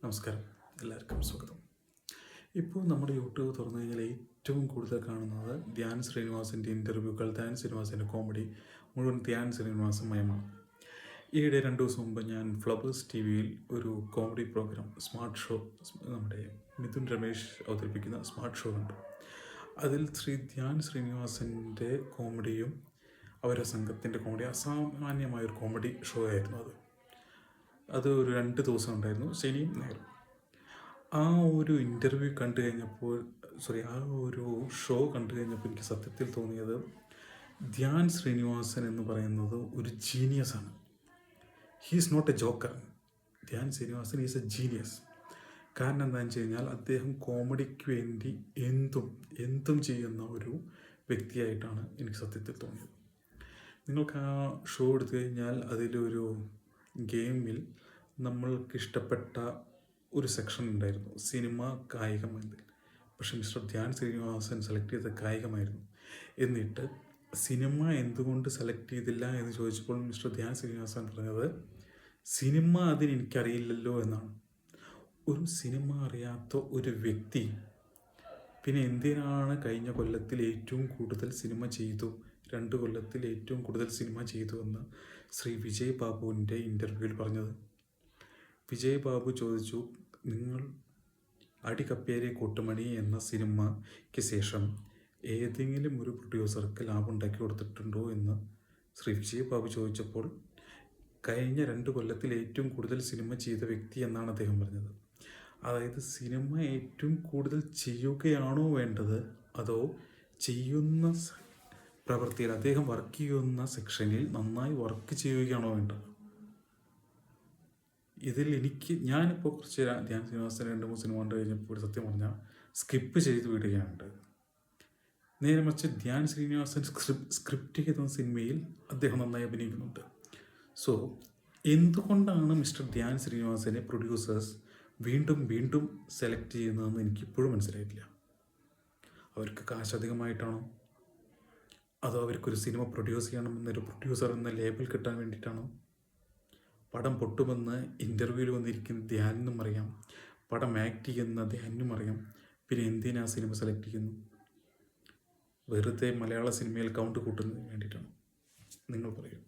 നമസ്കാരം, എല്ലാവർക്കും സ്വാഗതം. ഇപ്പോൾ നമ്മുടെ യൂട്യൂബ് തുറന്നു കഴിഞ്ഞാൽ ഏറ്റവും കൂടുതൽ കാണുന്നത് ധ്യാൻ ശ്രീനിവാസിൻ്റെ ഇൻ്റർവ്യൂകൾ, ധ്യാൻ ശ്രീനിവാസിൻ്റെ കോമഡി, മുഴുവൻ ധ്യാൻ ശ്രീനിവാസമയമാണ്. ഈയിടെ 2 ദിവസം മുമ്പ് ഞാൻ ഫ്ലവേഴ്സ് TV-യിൽ ഒരു കോമഡി പ്രോഗ്രാം സ്മാർട്ട് ഷോ, നമ്മുടെ മിഥുൻ രമേശ് അവതരിപ്പിക്കുന്ന സ്മാർട്ട് ഷോ കണ്ടു. അതിൽ ധ്യാൻ ശ്രീനിവാസൻ്റെ കോമഡിയും അവരുടെ സംഘത്തിൻ്റെ കോമഡി, അസാമാന്യമായൊരു കോമഡി ഷോ ആയിരുന്നു അത് ഒരു 2 ദിവസം ഉണ്ടായിരുന്നു, ശനിയും ഞായറും. ആ ഒരു ഇൻ്റർവ്യൂ കണ്ടു കഴിഞ്ഞപ്പോൾ ആ ഒരു ഷോ കണ്ടു കഴിഞ്ഞപ്പോൾ എനിക്ക് സത്യത്തിൽ തോന്നിയത് ധ്യാൻ ശ്രീനിവാസൻ എന്ന് പറയുന്നത് ഒരു ജീനിയസാണ്. He's not a joker. Dhyan Sreenivasan is a genius. കാരണം എന്താണെന്ന് വെച്ച് കഴിഞ്ഞാൽ അദ്ദേഹം കോമഡിക്ക് വേണ്ടി എന്തും ചെയ്യുന്ന ഒരു വ്യക്തിയായിട്ടാണ് എനിക്ക് സത്യത്തിൽ തോന്നിയത്. നിങ്ങൾക്ക് ആ ഷോ എടുത്തു കഴിഞ്ഞാൽ അതിലൊരു ഗെയിമിൽ നമ്മൾക്ക് ഇഷ്ടപ്പെട്ട ഒരു സെക്ഷൻ ഉണ്ടായിരുന്നു, സിനിമ, കായികം എന്നതിൽ. പക്ഷെ മിസ്റ്റർ ധ്യാൻ ശ്രീനിവാസൻ സെലക്ട് ചെയ്ത കായികമായിരുന്നു. എന്നിട്ട് സിനിമ എന്തുകൊണ്ട് സെലക്ട് ചെയ്തില്ല എന്ന് ചോദിച്ചപ്പോൾ മിസ്റ്റർ ധ്യാൻ ശ്രീനിവാസൻ പറഞ്ഞത്, സിനിമ അതിന് എനിക്കറിയില്ലല്ലോ എന്നാണ്. ഒരു സിനിമ അറിയാത്ത ഒരു വ്യക്തി പിന്നെ എന്തിനാണ് കഴിഞ്ഞ കൊല്ലത്തിൽ ഏറ്റവും കൂടുതൽ സിനിമ ചെയ്തു, 2 കൊല്ലത്തിൽ ഏറ്റവും കൂടുതൽ സിനിമ ചെയ്തു എന്ന് ശ്രീ വിജയ് ബാബുവിൻ്റെ ഇൻ്റർവ്യൂവിൽ പറഞ്ഞത്? വിജയ് ബാബു ചോദിച്ചു, നിങ്ങൾ അടികപ്പേരെ കൂട്ടുമണി എന്ന സിനിമയ്ക്ക് ശേഷം ഏതെങ്കിലും ഒരു പ്രൊഡ്യൂസർക്ക് ലാഭം ഉണ്ടാക്കി കൊടുത്തിട്ടുണ്ടോ എന്ന് ശ്രീ വിജയ് ബാബു ചോദിച്ചപ്പോൾ കഴിഞ്ഞ 2 കൊല്ലത്തിൽ ഏറ്റവും കൂടുതൽ സിനിമ ചെയ്ത വ്യക്തി എന്നാണ് അദ്ദേഹം പറഞ്ഞത്. അതായത് സിനിമ ഏറ്റവും കൂടുതൽ ചെയ്യുകയാണോ വേണ്ടത്, അതോ ചെയ്യുന്ന പ്രവൃത്തിയിൽ അദ്ദേഹം വർക്ക് ചെയ്യുന്ന സെക്ഷനിൽ നന്നായി വർക്ക് ചെയ്യുകയാണോ വേണ്ടത്? ഇതിൽ ഞാനിപ്പോൾ കുറച്ച് ധ്യാൻ ശ്രീനിവാസൻ 2-3 സിനിമ കണ്ടു കഴിഞ്ഞപ്പോൾ സത്യം പറഞ്ഞാൽ സ്കിപ്പ് ചെയ്ത് വിടുകയാണ്. നേരെ മറിച്ച് ധ്യാൻ ശ്രീനിവാസൻ സ്ക്രിപ്റ്റ് ചെയ്ത സിനിമയിൽ അദ്ദേഹം നന്നായി അഭിനയിക്കുന്നുണ്ട്. സോ എന്തുകൊണ്ടാണ് മിസ്റ്റർ ധ്യാൻ ശ്രീനിവാസനെ പ്രൊഡ്യൂസേഴ്സ് വീണ്ടും സെലക്ട് ചെയ്യുന്നതെന്ന് എനിക്കിപ്പോഴും മനസ്സിലായിട്ടില്ല. അവർക്ക് കാശ് അധികമായിട്ടാണോ, അതോ അവർക്കൊരു സിനിമ പ്രൊഡ്യൂസ് ചെയ്യണമെന്നൊരു പ്രൊഡ്യൂസർ എന്ന ലേബൽ കിട്ടാൻ വേണ്ടിയിട്ടാണോ? പടം പൊട്ടുമെന്ന് ഇൻ്റർവ്യൂവിൽ വന്നിരിക്കുന്ന ധ്യാനിനും അറിയാം, പടം ആക്ട് ചെയ്യുന്ന ധ്യാനിനും അറിയാം. പിന്നെ എന്തിനാ സിനിമ സെലക്ട് ചെയ്യുന്നു? വെറുതെ മലയാള സിനിമയിൽ കൗണ്ട് കൂട്ടുന്നതിന് വേണ്ടിയിട്ടാണ്? നിങ്ങൾ പറയൂ.